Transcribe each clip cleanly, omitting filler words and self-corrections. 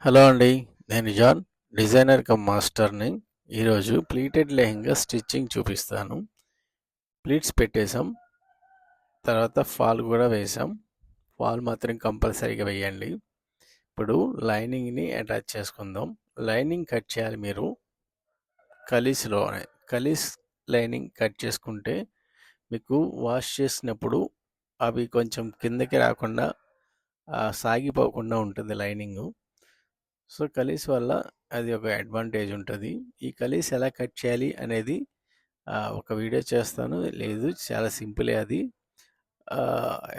Hello అండి. నేను John, designer come మాస్టర్‌ని. ఈరోజు ప్లీటెడ్ లెహెంగా స్టిచ్చింగ్ చూపిస్తాను. ప్లీట్స్ పెట్టేసాం. తర్వాత ఫాల్ కూడా వేసాం. ఫాల్ మాత్రం కంపల్సరీగా వేయండి. ఇప్పుడు లైనింగ్‌ని అటాచ్ చేసుకుందాం. లైనింగ్ కట్ చేయాలి మీరు కలీస్‌లోనే. కలీస్ లైనింగ్ కట్ చేసుకుంటే మీకు వాష్ చేసినప్పుడు అవి కొంచెం కిందకి రాకుండా సాగిపోకుండా ఉంటుంది లైనింగు. సో కలీస్ వల్ల అది ఒక అడ్వాంటేజ్ ఉంటుంది. ఈ కలీస్ ఎలా కట్ చేయాలి అనేది ఒక వీడియో చేస్తాను. లేదు చాలా సింపులే అది.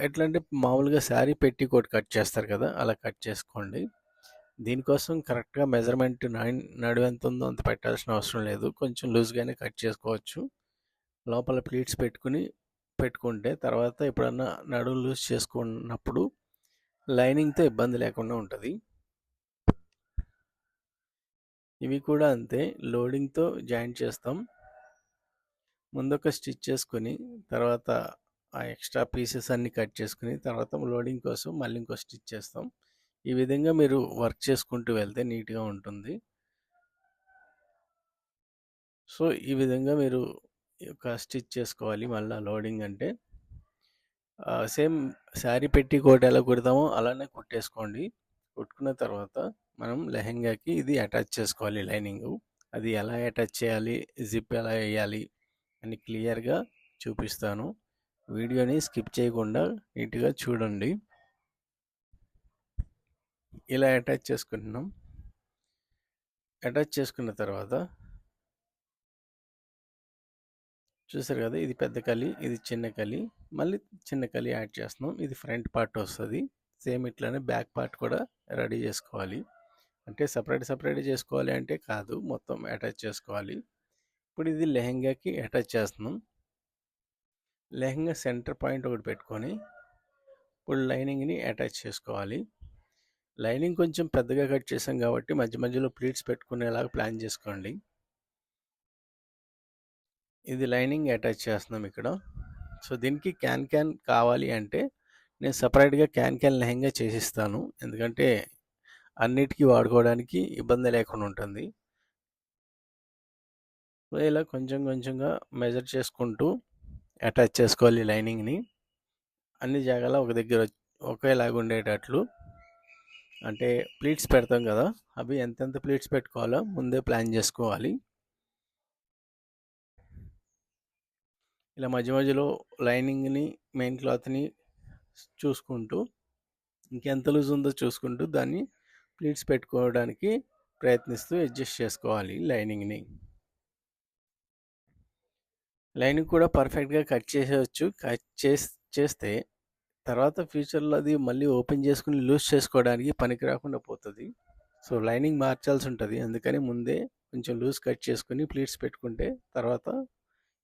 ఎట్లా అంటే మామూలుగా శారీ పెట్టికోట్ కట్ చేస్తారు కదా, అలా కట్ చేసుకోండి. దీనికోసం కరెక్ట్గా మెజర్మెంట్ నడుము ఎంత ఉందో అంత పెట్టాల్సిన అవసరం లేదు. కొంచెం లూజ్గానే కట్ చేసుకోవచ్చు. లోపల ప్లీట్స్ పెట్టుకుంటే తర్వాత ఎప్పుడన్నా నడుము లూజ్ చేసుకున్నప్పుడు లైనింగ్తో ఇబ్బంది లేకుండా ఉంటుంది. ఇవి కూడా అంతే, లోడింగ్తో జాయింట్ చేస్తాం. ముందొక స్టిచ్ చేసుకొని తర్వాత ఆ ఎక్స్ట్రా పీసెస్ అన్ని కట్ చేసుకుని తర్వాత లోడింగ్ కోసం మళ్ళీ ఇంకో స్టిచ్ చేస్తాం. ఈ విధంగా మీరు వర్క్ చేసుకుంటూ వెళ్తే నీట్గా ఉంటుంది. సో ఈ విధంగా మీరు ఒక స్టిచ్ చేసుకోవాలి. మళ్ళీ లోడింగ్ అంటే సేమ్ శారీ పెట్టి కోట్ ఎలా కుడతామో అలానే కుట్టేసుకోండి. కుట్టుకున్న తర్వాత మనం లెహెంగాకి ఇది అటాచ్ చేసుకోవాలి లైనింగ్. అది ఎలా అటాచ్ చేయాలి, జిప్ ఎలా వేయాలి అని క్లియర్గా చూపిస్తాను. వీడియోని స్కిప్ చేయకుండా నీట్గా చూడండి. ఇలా అటాచ్ చేసుకుంటున్నాం. అటాచ్ చేసుకున్న తర్వాత చూసారు కదా, ఇది పెద్ద కలి, ఇది చిన్న కలి, మళ్ళీ చిన్న కలి యాడ్ చేస్తున్నాం. ఇది ఫ్రంట్ పార్ట్ వస్తుంది. సేమ్ ఇట్లానే బ్యాక్ పార్ట్ కూడా రెడీ చేసుకోవాలి. అంటే సపరేట్ చేసుకోవాలి అంటే కాదు, మొత్తం అటాచ్ చేసుకోవాలి. ఇప్పుడు ఇది లెహెంగాకి అటాచ్ చేస్తున్నాం. లెహెంగా సెంటర్ పాయింట్ ఒకటి పెట్టుకొని ఇప్పుడు లైనింగ్ని అటాచ్ చేసుకోవాలి. లైనింగ్ కొంచెం పెద్దగా కట్ చేసాం కాబట్టి మధ్య మధ్యలో ప్లీట్స్ పెట్టుకునేలాగా ప్లాన్ చేసుకోండి. ఇది లైనింగ్ అటాచ్ చేస్తున్నాం ఇక్కడ. సో దీనికి క్యాన్ కావాలి అంటే నేను సపరేట్గా క్యాన్ లెహంగా చేసిస్తాను. ఎందుకంటే అన్నిటికీ వాడుకోవడానికి ఇబ్బంది లేకుండా ఉంటుంది. సో ఇలా కొంచెంగా మెజర్ చేసుకుంటూ అటాచ్ చేసుకోవాలి లైనింగ్ని. అన్ని జాగాలో ఒక దగ్గర ఒకేలాగా ఉండేటట్లు. అంటే ప్లీట్స్ పెడతాం కదా, అవి ఎంతెంత ప్లీట్స్ పెట్టుకోవాలో ముందే ప్లాన్ చేసుకోవాలి. ఇలా మధ్యలో లైనింగ్ని, మెయిన్ క్లాత్ని చూసుకుంటూ ఇంకెంత లూజ్ ఉందో చూసుకుంటూ దాన్ని ప్లీట్స్ పెట్టుకోవడానికి ప్రయత్నిస్తూ అడ్జస్ట్ చేసుకోవాలి లైనింగ్ని. లైనింగ్ కూడా పర్ఫెక్ట్గా కట్ చేసేయచ్చు. చేస్తే తర్వాత ఫ్యూచర్లో అది మళ్ళీ ఓపెన్ చేసుకుని లూజ్ చేసుకోవడానికి పనికి రాకుండా పోతుంది. సో లైనింగ్ మార్చాల్సి ఉంటుంది. అందుకని ముందే కొంచెం లూజ్ కట్ చేసుకుని ప్లీట్స్ పెట్టుకుంటే తర్వాత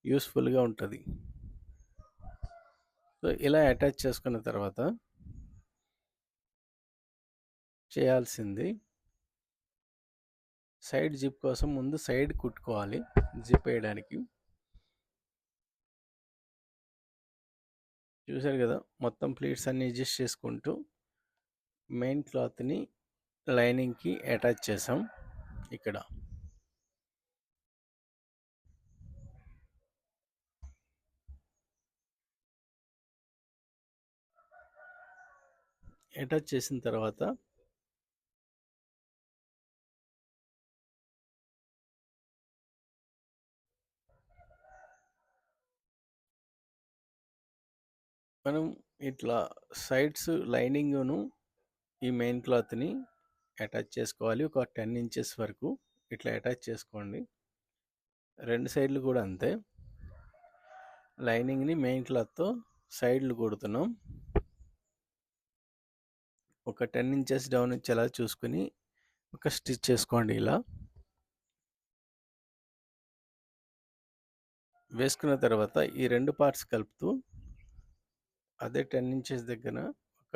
యూస్ఫుల్గా ఉంటుంది. సో ఇలా అటాచ్ చేసుకున్న తర్వాత చేయాల్సింది సైడ్ జిప్ కోసం ముందు సైడ్ కుట్టుకోవాలి. జిప్ వేయడానికి చూసారు కదా, మొత్తం ప్లీట్స్ అన్ని అడ్జస్ట్ చేసుకుంటూ మెయిన్ క్లాత్ని లైనింగ్కి అటాచ్ చేసాం. ఇక్కడ అటాచ్ చేసిన తర్వాత మనం ఇట్లా సైడ్స్ లైనింగ్ను ఈ మెయిన్ క్లాత్ని అటాచ్ చేసుకోవాలి. ఒక 10 ఇంచెస్ వరకు ఇట్లా అటాచ్ చేసుకోండి. రెండు సైడ్లు కూడా అంతే. లైనింగ్ని మెయిన్ క్లాత్తో సైడ్లు కుడుతున్నాం. ఒక 10 ఇంచెస్ డౌన్ వచ్చేలా చూసుకుని ఒక స్టిచ్ చేసుకోండి. ఇలా వేసుకున్న తర్వాత ఈ రెండు పార్ట్స్ కలుపుతూ అదే 10 ఇంచెస్ దగ్గర ఒక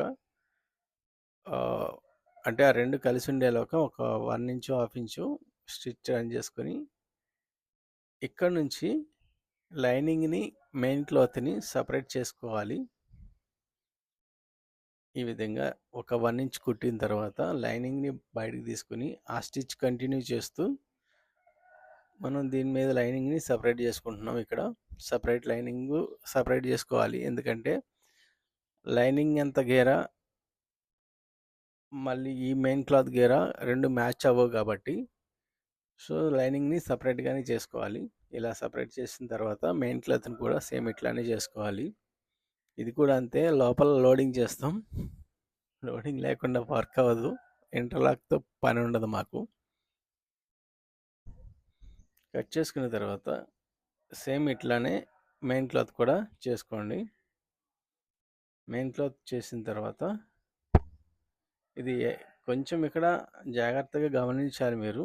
అంటే ఆ రెండు కలిసి ఉండేలాగా ఒక 1 ఇంచు 1/2 ఇంచు స్టిచ్ రన్ చేసుకొని ఇక్కడ నుంచి లైనింగ్ని మెయిన్ క్లాత్ని సపరేట్ చేసుకోవాలి. ఈ విధంగా ఒక 1 ఇంచ్ కుట్టిన తర్వాత లైనింగ్ని బయటకు తీసుకుని ఆ స్టిచ్ కంటిన్యూ చేస్తూ మనం దీని మీద లైనింగ్ని సపరేట్ చేసుకుంటున్నాం. ఇక్కడ సపరేట్ చేసుకోవాలి. ఎందుకంటే లైనింగ్ ఎంత గేర మళ్ళీ ఈ మెయిన్ క్లాత్ గేర రెండు మ్యాచ్ అవ్వవు కాబట్టి సో లైనింగ్ని సపరేట్గానే చేసుకోవాలి. ఇలా సపరేట్ చేసిన తర్వాత మెయిన్ క్లాత్ని కూడా సేమ్ ఇట్లానే చేసుకోవాలి. ఇది కూడా అంతే, లోపల లోడింగ్ చేస్తాం. లోడింగ్ లేకుండా వర్క్ అవ్వదు. ఇంటర్లాక్తో పని ఉండదు మాకు. కట్ చేసుకున్న తర్వాత సేమ్ ఇట్లానే మెయిన్ క్లాత్ కూడా చేసుకోండి. మెయిన్ క్లాత్ చేసిన తర్వాత ఇది కొంచెం ఇక్కడ జాగ్రత్తగా గమనించాలి మీరు.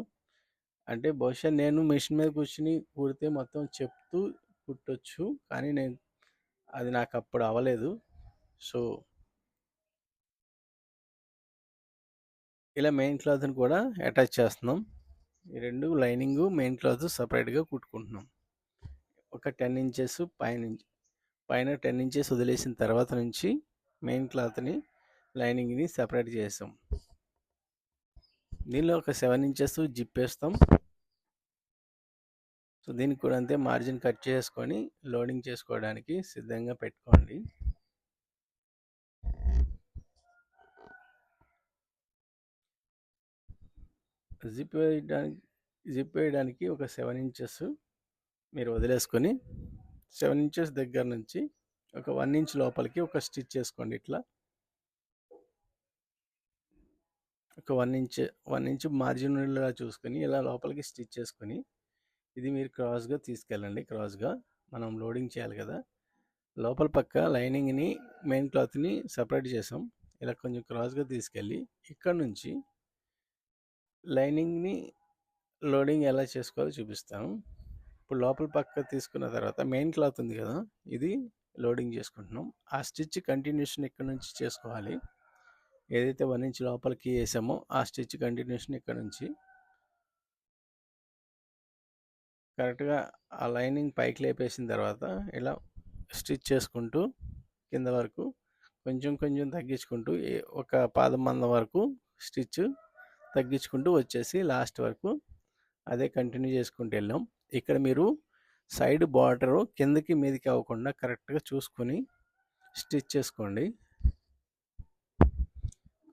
అంటే బహుశా నేను మెషిన్ మీద కూర్చుని కుడితే మొత్తం చెప్తూ కుట్టొచ్చు, కానీ అది నాకు అప్పుడు అవ్వలేదు. సో ఇలా మెయిన్ క్లాత్ని కూడా అటాచ్ చేస్తున్నాం. ఈ రెండు లైనింగ్ మెయిన్ క్లాత్ సపరేట్గా కుట్టుకుంటున్నాం. ఒక 10 ఇంచెస్ పైన 10 ఇంచెస్ వదిలేసిన తర్వాత నుంచి మెయిన్ క్లాత్ని లైనింగ్ని సపరేట్ చేసాం. దీనిలో ఒక 7 ఇంచెస్ జిప్ వేస్తాం. సో దీనికి కూడా అంతే, మార్జిన్ కట్ చేసుకొని లోడింగ్ చేసుకోవడానికి సిద్ధంగా పెట్టుకోండి. జిప్ వేయడానికి ఒక 7 ఇంచెస్ మీరు వదిలేసుకొని 7 ఇంచెస్ దగ్గర నుంచి ఒక 1 ఇంచ్ లోపలికి ఒక స్టిచ్ చేసుకోండి. ఇట్లా ఒక 1 ఇంచ్ మార్జిన్ చూసుకొని ఇలా లోపలికి స్టిచ్ చేసుకొని ఇది మీరు క్రాస్గా తీసుకెళ్ళండి. క్రాస్గా మనం లోడింగ్ చేయాలి కదా, లోపల పక్క లైనింగ్ని మెయిన్ క్లాత్ని సపరేట్ చేసాం. ఇలా కొంచెం క్రాస్గా తీసుకెళ్ళి ఇక్కడ నుంచి లైనింగ్ని లోడింగ్ ఎలా చేసుకోవాలో చూపిస్తాను. ఇప్పుడు లోపల పక్క తీసుకున్న తర్వాత మెయిన్ క్లాత్ ఉంది కదా, ఇది లోడింగ్ చేసుకుంటున్నాం. ఆ స్టిచ్ కంటిన్యూషన్ ఇక్కడ నుంచి చేసుకోవాలి. ఏదైతే 1 ఇంచ్ లోపలికి వేసామో ఆ స్టిచ్ కంటిన్యూషన్ ఇక్కడ నుంచి కరెక్ట్గా ఆ లైనింగ్ పైకి లేపేసిన తర్వాత ఇలా స్టిచ్ చేసుకుంటూ కింద వరకు కొంచెం కొంచెం తగ్గించుకుంటూ ఒక పాదం మందం వరకు స్టిచ్ తగ్గించుకుంటూ వచ్చేసి లాస్ట్ వరకు అదే కంటిన్యూ చేసుకుంటూ వెళ్ళాం. ఇక్కడ మీరు సైడ్ బార్డరు కిందకి మీదకి అవ్వకుండా కరెక్ట్గా చూసుకొని స్టిచ్ చేసుకోండి.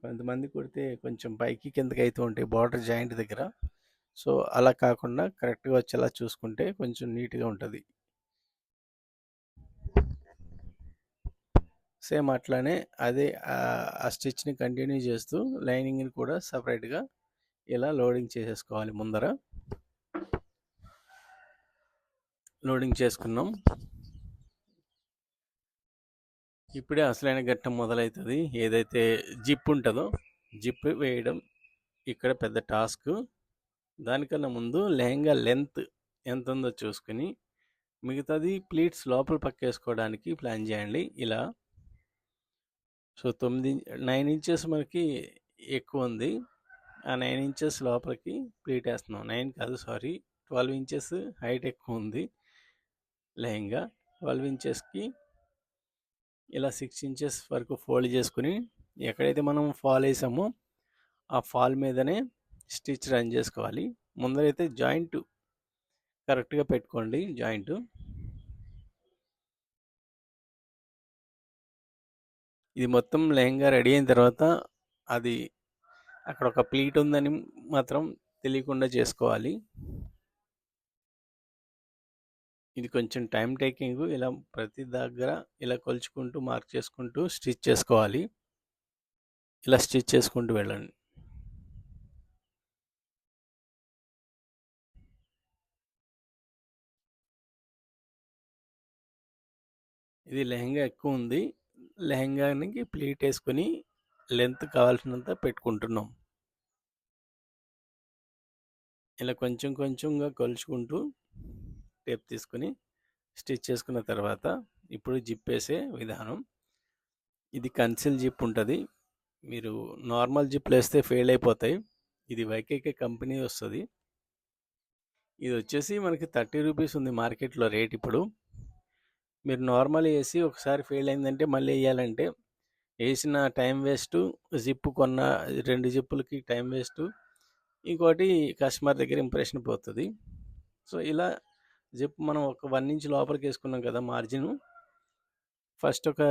కొంతమంది కుడితే కొంచెం పైకి కిందకి అవుతూ ఉంటాయి బార్డర్ జాయింట్ దగ్గర. సో అలా కాకుండా కరెక్ట్గా వచ్చేలా చూసుకుంటే కొంచెం నీట్గా ఉంటుంది. సేమ్ అట్లానే అదే ఆ స్టిచ్ని కంటిన్యూ చేస్తూ లైనింగ్ని కూడా సపరేట్గా ఇలా లోడింగ్ చేసేసుకోవాలి. ముందర లోడింగ్ చేసుకున్నాం. ఇప్పుడే అసలైన ఘట్టం మొదలవుతుంది. ఏదైతే జిప్ ఉంటుందో జిప్ వేయడం ఇక్కడ పెద్ద టాస్క్. దానికన్నా ముందు లెహంగా లెంత్ ఎంత ఉందో చూసుకుని మిగతాది ప్లీట్స్ లోపల పక్కేసుకోవడానికి ప్లాన్ చేయండి. ఇలా సో 9 ఇంచెస్ మనకి ఎక్కువ ఉంది. ఆ 9 ఇంచెస్ లోపలికి ప్లీట్ వేస్తున్నాం. 9 కాదు, సారీ, 12 ఇంచెస్ హైట్ ఎక్కువ ఉంది లెహంగా. 12 ఇంచెస్కి ఇలా 6 ఇంచెస్ వరకు ఫోల్డ్ చేసుకుని ఎక్కడైతే మనం ఫాల్ వేసామో ఆ ఫాల్ మీదనే స్టిచ్ రన్ చేసుకోవాలి. ముందరైతే జాయింట్ కరెక్ట్గా పెట్టుకోండి. జాయింట్ ఇది మొత్తం లెహంగా రెడీ అయిన తర్వాత అది అక్కడ ఒక ప్లీట్ ఉందని మాత్రం తెలియకుండా చేసుకోవాలి. ఇది కొంచెం టైం టేకింగ్. ఇలా ప్రతి దగ్గర ఇలా కొలుచుకుంటూ మార్క్ చేసుకుంటూ స్టిచ్ చేసుకోవాలి. ఇలా స్టిచ్ చేసుకుంటూ వెళ్ళండి. ఇది లెహంగా ఎక్కువ ఉంది. లెహంగానికి ప్లీట్ వేసుకొని లెంత్ కావాల్సినంత పెట్టుకుంటున్నాం. ఇలా కొంచెం కొంచెంగా కొలుచుకుంటూ టేప్ తీసుకొని స్టిచ్ చేసుకున్న తర్వాత ఇప్పుడు జిప్ వేసే విధానం. ఇది కన్సిల్ జిప్ ఉంటుంది. మీరు నార్మల్ జిప్లు వేస్తే ఫెయిల్ అయిపోతాయి. ఇది వైకేకే కంపెనీ వస్తుంది. ఇది వచ్చేసి మనకి 30 రూపీస్ ఉంది మార్కెట్లో రేట్. ఇప్పుడు మీరు నార్మల్ వేసి ఒకసారి ఫెయిల్ అయిందంటే మళ్ళీ వేయాలంటే వేసిన టైం వేస్టు, జిప్ కొన్న 2 జిప్పులకి టైం వేస్టు, ఇంకోటి కస్టమర్ దగ్గర ఇంప్రెషన్ పోతుంది. సో ఇలా జిప్ మనం ఒక 1 ఇంచ్ లోపలికి వేసుకున్నాం కదా మార్జిన్, ఫస్ట్ ఒక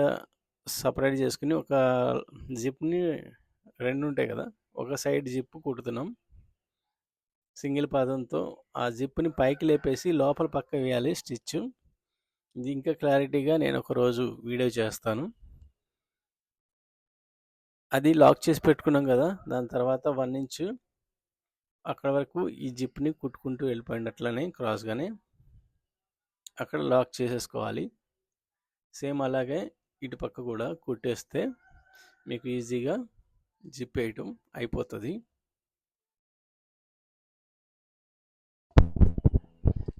సపరేట్ చేసుకుని ఒక జిప్ని 2 ఉంటాయి కదా, ఒక సైడ్ జిప్ కుడుతున్నాం సింగిల్ పాదంతో. ఆ జిప్ని పైకి లేపేసి లోపల పక్క వేయాలి స్టిచ్. ఇది ఇంకా క్లారిటీగా నేను ఒకరోజు వీడియో చేస్తాను. అది లాక్ చేసి పెట్టుకున్నాం కదా, దాని తర్వాత 1 ఇంచ్ అక్కడ వరకు ఈ జిప్ని కుట్టుకుంటూ వెళ్ళిపోయింది అట్లనే క్రాస్గానే అక్కడ లాక్ చేసేసుకోవాలి. సేమ్ అలాగే ఇటు పక్క కూడా కుట్టేస్తే మీకు ఈజీగా జిప్ వేయటం అయిపోతుంది.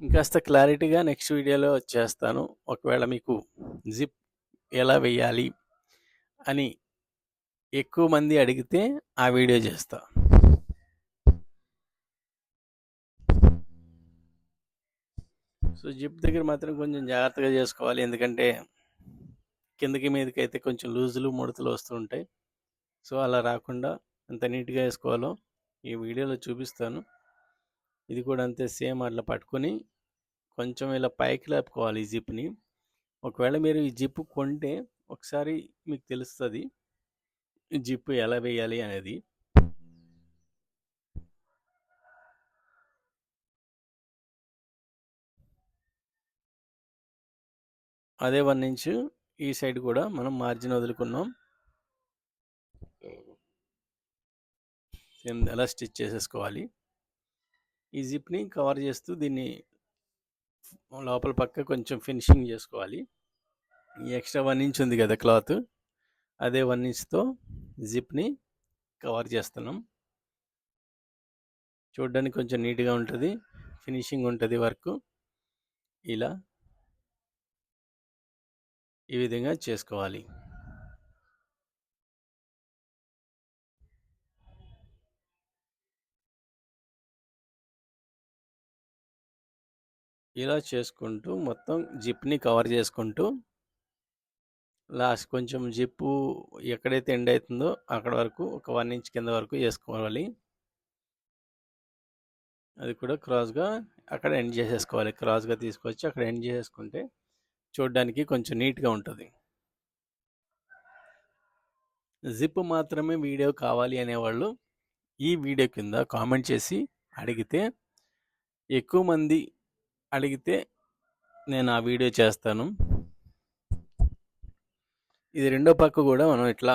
ఇంకాస్త క్లారిటీగా నెక్స్ట్ వీడియోలో చేస్తాను. ఒకవేళ మీకు జిప్ ఎలా వేయాలి అని ఎక్కువ మంది అడిగితే ఆ వీడియో చేస్తా. సో జిప్ దగ్గర మాత్రం కొంచెం జాగ్రత్తగా చేసుకోవాలి, ఎందుకంటే కిందకి మీదకి అయితే కొంచెం లూజులు ముడతలు వస్తూ ఉంటాయి. సో అలా రాకుండా ఎంత నీట్గా వేసుకోవాలో ఈ వీడియోలో చూపిస్తాను. ఇది కూడా అంతే, సేమ్ అట్లా పట్టుకొని కొంచెం ఇలా పైకి లేపుకోవాలి ఈ జిప్ని. ఒకవేళ మీరు ఈ జిప్ కొంటే ఒకసారి మీకు తెలుస్తుంది ఈ జిప్ ఎలా వేయాలి అనేది. అదే 1 ఇంచ్ ఈ సైడ్ కూడా మనం మార్జిన్ వదులుకున్నాం. సేమ్ ఎలా స్టిచ్ చేసేసుకోవాలి. ఈ జిప్ని కవర్ చేస్తూ దీన్ని లోపల పక్క కొంచెం ఫినిషింగ్ చేసుకోవాలి. ఈ ఎక్స్ట్రా 1 ఇంచ్ ఉంది కదా క్లాత్, అదే 1 ఇంచ్తో జిప్ని కవర్ చేస్తున్నాం. చూడడానికి కొంచెం నీట్గా ఉంటుంది, ఫినిషింగ్ ఉంటుంది వర్క్. ఇలా ఈ విధంగా చేసుకోవాలి. ఇలా చేసుకుంటూ మొత్తం జిప్ని కవర్ చేసుకుంటూ లాస్ట్ కొంచెం జిప్పు ఎక్కడైతే ఎండ్ అవుతుందో అక్కడ వరకు ఒక 1 ఇంచ్ కింద వరకు వేసుకోవాలి. అది కూడా క్రాస్గా అక్కడ ఎండ్ చేసేసుకోవాలి. క్రాస్గా తీసుకొచ్చి అక్కడ ఎండ్ చేసేసుకుంటే చూడడానికి కొంచెం నీట్గా ఉంటుంది. జిప్ మాత్రమే వీడియో కావాలి అనేవాళ్ళు ఈ వీడియో కింద కామెంట్ చేసి అడిగితే, ఎక్కువ మంది అడిగితే నేను ఆ వీడియో చేస్తాను. ఇది రెండో పక్క కూడా మనం ఇట్లా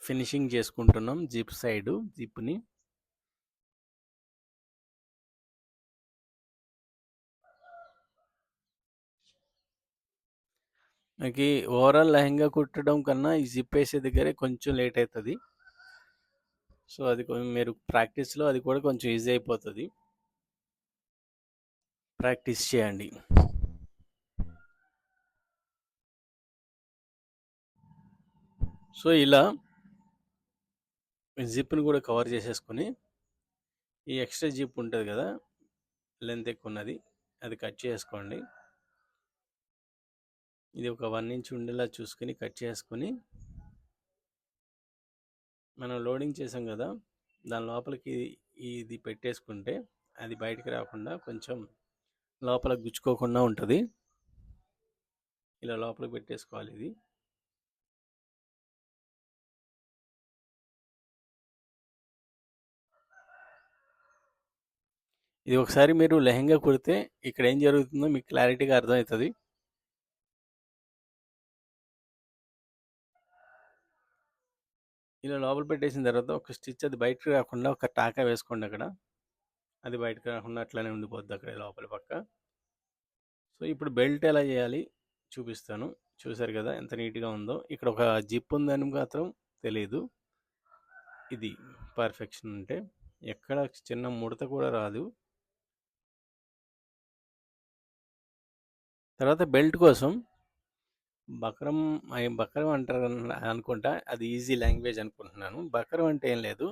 ఫినిషింగ్ చేసుకుంటున్నాం జిప్ సైడు జిప్ని. మనకి ఓవరాల్ లెహంగా కుట్టడం కన్నా ఈ జిప్ వేసే దగ్గరే కొంచెం లేట్ అవుతుంది. సో అది మీరు ప్రాక్టీస్లో అది కూడా కొంచెం ఈజీ అయిపోతుంది. ప్రాక్టీస్ చేయండి. సో ఇలా జిప్ని కూడా కవర్ చేసేసుకొని ఈ ఎక్స్ట్రా జిప్ ఉంటుంది కదా, లెంత్ ఎక్కువ ఉన్నది, అది కట్ చేసుకోండి. ఇది ఒక 1 ఇంచ్ ఉండేలా చూసుకొని కట్ చేసుకొని మనం లోడింగ్ చేసాం కదా, దాని లోపలికి ఇది పెట్టేసుకుంటే అది బయటికి రాకుండా కొంచెం లోపల గుచ్చుకోకుండా ఉంటుంది. ఇలా లోపలికి పెట్టేసుకోవాలి. ఇది ఒకసారి మీరు లెహంగా కుడితే ఇక్కడ ఏం జరుగుతుందో మీకు క్లారిటీగా అర్థమవుతుంది. ఇలా లోపల పెట్టేసిన తర్వాత ఒక స్టిచ్ అది బయటకు రాకుండా ఒక టాకా వేసుకోండి అక్కడ, అది బయటకు రాకుండా అట్లనే ఉండిపోద్ది అక్కడ లోపల పక్క. సో ఇప్పుడు బెల్ట్ ఎలా చేయాలి చూపిస్తాను. చూసారు కదా ఎంత నీట్గా ఉందో. ఇక్కడ ఒక జిప్ ఉందని మాత్రం తెలియదు. ఇది పర్ఫెక్షన్ అంటే ఎక్కడ చిన్న ముడత కూడా రాదు. తర్వాత బెల్ట్ కోసం బక్రం బక్రం అంటారు అనుకుంటా, అది ఈజీ లాంగ్వేజ్ అనుకుంటున్నాను. బక్రం అంటే ఏం లేదు,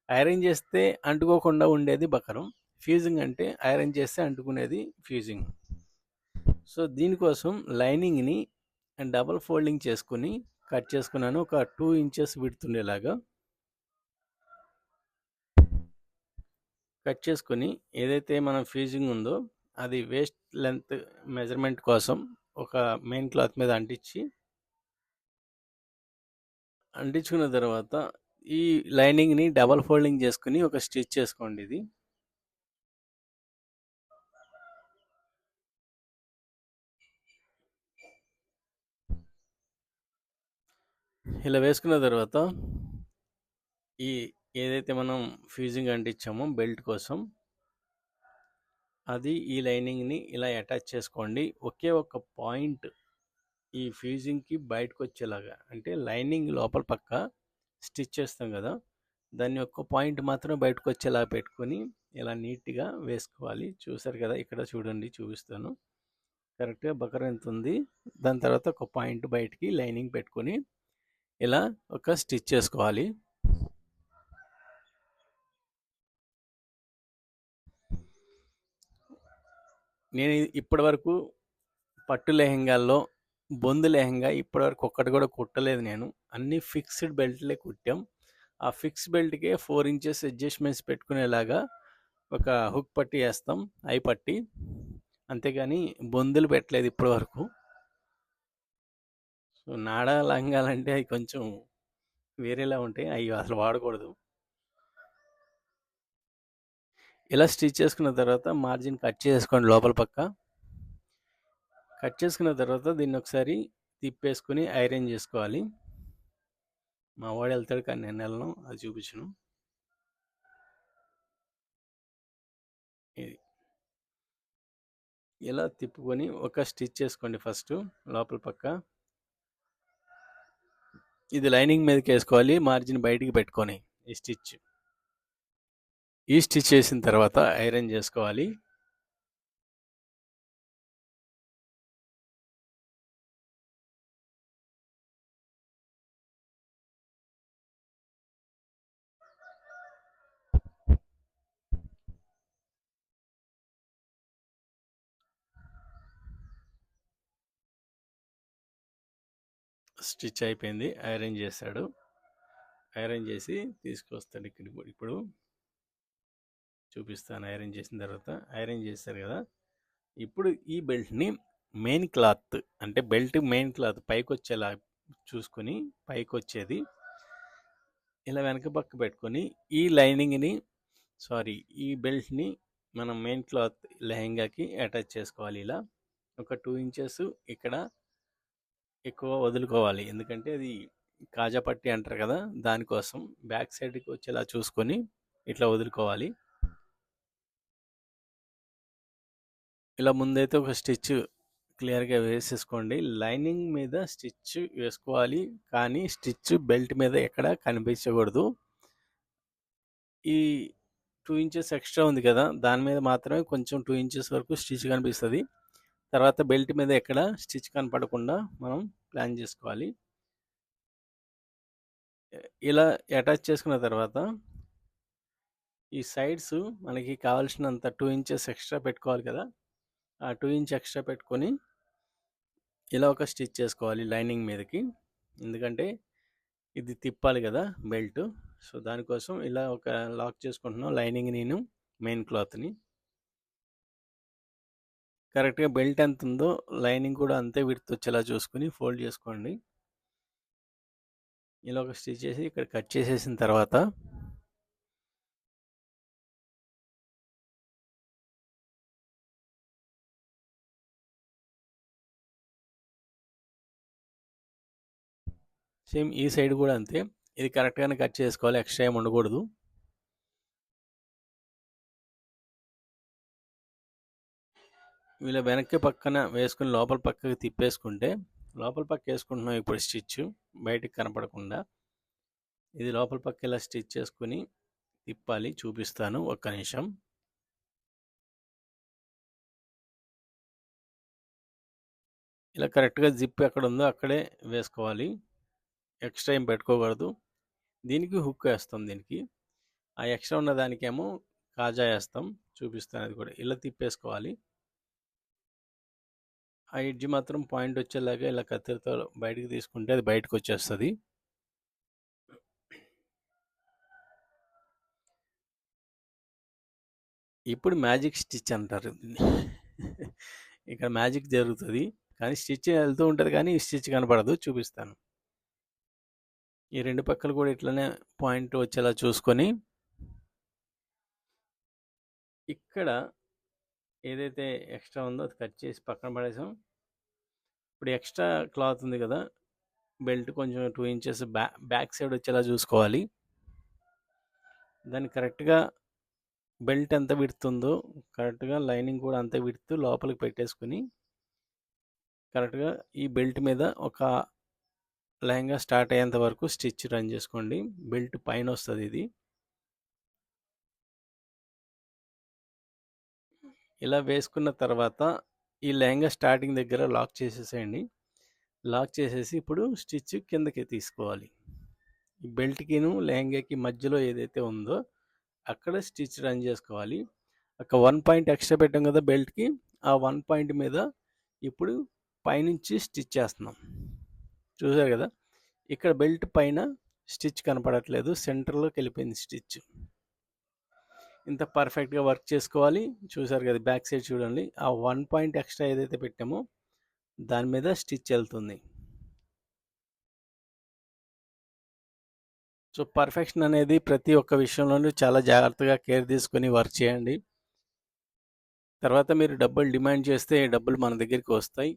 ఐరన్ చేస్తే అంటుకోకుండా ఉండేది బక్రం. ఫ్యూజింగ్ అంటే ఐరన్ చేస్తే అంటుకునేది ఫ్యూజింగ్. సో దీనికోసం లైనింగ్ని డబల్ ఫోల్డింగ్ చేసుకుని కట్ చేసుకున్నాను. ఒక 2 ఇంచెస్ విడ్త్ ఉండేలాగా కట్ చేసుకొని, ఏదైతే మనం ఫీజింగ్ ఉందో అది వేస్ట్ లెంత్ మెజర్మెంట్ కోసం ఒక మెయిన్ క్లాత్ మీద అంటించుకున్న తర్వాత ఈ లైనింగ్ని డబల్ ఫోల్డింగ్ చేసుకుని ఒక స్టిచ్ చేసుకోండి. ఇది ఇలా వేసుకున్న తర్వాత ఈ ఏదైతే మనం ఫ్యూజింగ్ అంటించామో బెల్ట్ కోసం అది ఈ లైనింగ్ని ఇలా అటాచ్ చేసుకోండి. ఒకే ఒక పాయింట్ ఈ ఫ్యూజింగ్కి బయటకు వచ్చేలాగా, అంటే లైనింగ్ లోపల పక్క స్టిచ్ చేస్తాం కదా, దాన్ని ఒక్క పాయింట్ మాత్రం బయటకు వచ్చేలా పెట్టుకొని ఇలా నీట్గా వేసుకోవాలి. చూసారు కదా, ఇక్కడ చూడండి, చూపిస్తాను. కరెక్ట్గా బకర ఎంత ఉంది. దాని తర్వాత ఒక పాయింట్ బయటికి లైనింగ్ పెట్టుకొని ఇలా ఒక స్టిచ్ చేసుకోవాలి. నేను ఇప్పటి వరకు పట్టు లెహెంగాల్లో బొందు లెహెంగా ఇప్పటివరకు ఒక్కటి కూడా కుట్టలేదు. నేను అన్ని ఫిక్స్డ్ బెల్ట్లే కుట్టాం. ఆ ఫిక్స్ బెల్ట్కే 4 ఇంచెస్ అడ్జస్ట్మెంట్స్ పెట్టుకునేలాగా ఒక హుక్ పట్టి వేస్తాం, ఐ పట్టి. అంతేగాని బొందులు పెట్టలేదు ఇప్పటి వరకు. సో నాడా లంగాలంటే అవి కొంచెం వేరేలా ఉంటాయి, అవి అసలు వాడకూడదు. ఇలా స్టిచ్ చేసుకున్న తర్వాత మార్జిన్ కట్ చేసుకోండి లోపల పక్క. కట్ చేసుకున్న తర్వాత దీన్ని ఒకసారి తిప్పేసుకుని ఐరన్ చేసుకోవాలి. మా వాడు వెళ్తాడు కానీ నేను వెళ్ళను, అది చూపించను. ఇది ఇలా తిప్పుకొని ఒక స్టిచ్ చేసుకోండి ఫస్ట్ లోపల పక్క. ఇది లైనింగ్ మీదకి వేసుకోవాలి, మార్జిన్ బయటికి పెట్టుకొని ఈ స్టిచ్ చేసిన తర్వాత ఐరన్ చేసుకోవాలి. స్టిచ్ అయిపోయింది, ఐరన్ చేశాడు. ఐరన్ చేసి తీసుకొస్తాడు ఇక్కడికి. ఇప్పుడు చూపిస్తాను. ఐరన్ చేసిన తర్వాత, ఐరన్ చేస్తారు కదా, ఇప్పుడు ఈ బెల్ట్ని మెయిన్ క్లాత్, అంటే బెల్ట్ మెయిన్ క్లాత్ పైకి వచ్చేలా చూసుకొని, పైకి వచ్చేది ఇలా వెనక పక్క పెట్టుకొని ఈ లైనింగ్ని, ఈ బెల్ట్ని మనం మెయిన్ క్లాత్ లెహెంగాకి అటాచ్ చేసుకోవాలి. ఇలా ఒక 2 ఇంచెస్ ఇక్కడ ఎక్కువ వదులుకోవాలి, ఎందుకంటే అది కాజా పట్టి అంటారు కదా, దానికోసం బ్యాక్ సైడ్కి వచ్చేలా చూసుకొని ఇట్లా వదులుకోవాలి. ఇలా ముందైతే ఒక స్టిచ్ క్లియర్గా వేసేసుకోండి. లైనింగ్ మీద స్టిచ్ వేసుకోవాలి, కానీ స్టిచ్ బెల్ట్ మీద ఎక్కడ కనిపించకూడదు. ఈ 2 ఇంచెస్ ఎక్స్ట్రా ఉంది కదా, దాని మీద మాత్రమే కొంచెం 2 ఇంచెస్ వరకు స్టిచ్ కనిపిస్తుంది. తర్వాత బెల్ట్ మీద ఎక్కడ స్టిచ్ కనపడకుండా మనం ప్లాన్ చేసుకోవాలి. ఇలా అటాచ్ చేసుకున్న తర్వాత ఈ సైడ్స్ మనకి కావాల్సినంత 2 ఇంచెస్ ఎక్స్ట్రా పెట్టుకోవాలి కదా, ఆ 2 ఇంచ్ ఎక్స్ట్రా పెట్టుకొని ఇలా ఒక స్టిచ్ చేసుకోవాలి లైనింగ్ మీదకి. ఎందుకంటే ఇది తిప్పాలి కదా బెల్ట్, సో దానికోసం ఇలా ఒక లాక్ చేసుకుంటున్నాం లైనింగ్, నేను మెయిన్ క్లాత్ని. కరెక్ట్గా బెల్ట్ ఎంత ఉందో లైనింగ్ కూడా అంతే విడ్త్ వచ్చేలా చూసుకుని ఫోల్డ్ చేసుకోండి. ఇలా ఒక స్టిచ్ చేసి ఇక్కడ కట్ చేసేసిన తర్వాత సేమ్ ఈ సైడ్ కూడా అంతే, ఇది కరెక్ట్గానే కట్ చేసుకోవాలి, ఎక్స్ట్రా ఏమి ఉండకూడదు. ఇలా వెనక్కి పక్కన వేసుకుని లోపల పక్కకి తిప్పేసుకుంటే, లోపల పక్క వేసుకుంటున్నాం ఇప్పుడు స్టిచ్ బయటికి కనపడకుండా. ఇది లోపల పక్క ఇలా స్టిచ్ చేసుకుని తిప్పాలి, చూపిస్తాను ఒక్క నిమిషం. ఇలా కరెక్ట్గా జిప్ ఎక్కడ ఉందో అక్కడే వేసుకోవాలి, ఎక్స్ట్రా ఏం పెట్టుకోకూడదు. దీనికి హుక్ వేస్తాం, దీనికి ఆ ఎక్స్ట్రా ఉన్న దానికేమో కాజా వేస్తాం, చూపిస్తాను. అది కూడా ఇలా తిప్పేసుకోవాలి. ఆ ఎడ్జ్ మాత్రం పాయింట్ వచ్చేలాగా ఇలా కత్తెరతో బయటికి తీసుకుంటే అది బయటకు వచ్చేస్తుంది. ఇప్పుడు మ్యాజిక్ స్టిచ్ అంటారు దీన్ని. ఇక్కడ మ్యాజిక్ జరుగుతుంది, కానీ స్టిచ్ వెళ్తూ ఉంటుంది కానీ స్టిచ్ కనపడదు. చూపిస్తాను. ఈ రెండు పక్కలు కూడా ఇట్లనే పాయింట్ వచ్చేలా చూసుకొని ఇక్కడ ఏదైతే ఎక్స్ట్రా ఉందో అది కట్ చేసి పక్కన పడేసాం. ఇప్పుడు ఎక్స్ట్రా క్లాత్ ఉంది కదా, బెల్ట్ కొంచెం 2 ఇంచెస్ బ్యాక్ సైడ్ వచ్చేలా చూసుకోవాలి. దాన్ని కరెక్ట్గా బెల్ట్ ఎంత విడుతుందో కరెక్ట్గా లైనింగ్ కూడా అంతే విడుతూ లోపలికి పెట్టేసుకుని కరెక్ట్గా ఈ బెల్ట్ మీద ఒక లెహంగా స్టార్ట్ అయ్యేంత వరకు స్టిచ్ రన్ చేసుకోండి. బెల్ట్ పైన వస్తుంది ఇది. ఇలా వేసుకున్న తర్వాత ఈ లెహంగా స్టార్టింగ్ దగ్గర లాక్ చేసేసేయండి. లాక్ చేసేసి ఇప్పుడు స్టిచ్ కిందకి తీసుకోవాలి. ఈ బెల్ట్కిను లెహంగాకి మధ్యలో ఏదైతే ఉందో అక్కడ స్టిచ్ రన్ చేసుకోవాలి. ఒక 1 పాయింట్ ఎక్స్ట్రా పెట్టాం కదా బెల్ట్కి, ఆ 1 పాయింట్ మీద ఇప్పుడు పైనుంచి స్టిచ్ చేస్తున్నాం. చూసారు కదా, ఇక్కడ బెల్ట్ పైన స్టిచ్ కనపడట్లేదు, సెంటర్లోకి వెళ్ళిపోయింది స్టిచ్. ఇంత పర్ఫెక్ట్గా వర్క్ చేసుకోవాలి. చూసారు కదా, బ్యాక్ సైడ్ చూడండి, ఆ 1 పాయింట్ ఎక్స్ట్రా ఏదైతే పెట్టామో దాని మీద స్టిచ్ వెళ్తుంది. సో పర్ఫెక్షన్ అనేది ప్రతి ఒక్క విషయంలోనూ చాలా జాగ్రత్తగా కేర్ తీసుకొని వర్క్ చేయండి. తర్వాత మీరు డబ్బులు డిమాండ్ చేస్తే డబ్బులు మన దగ్గరికి వస్తాయి.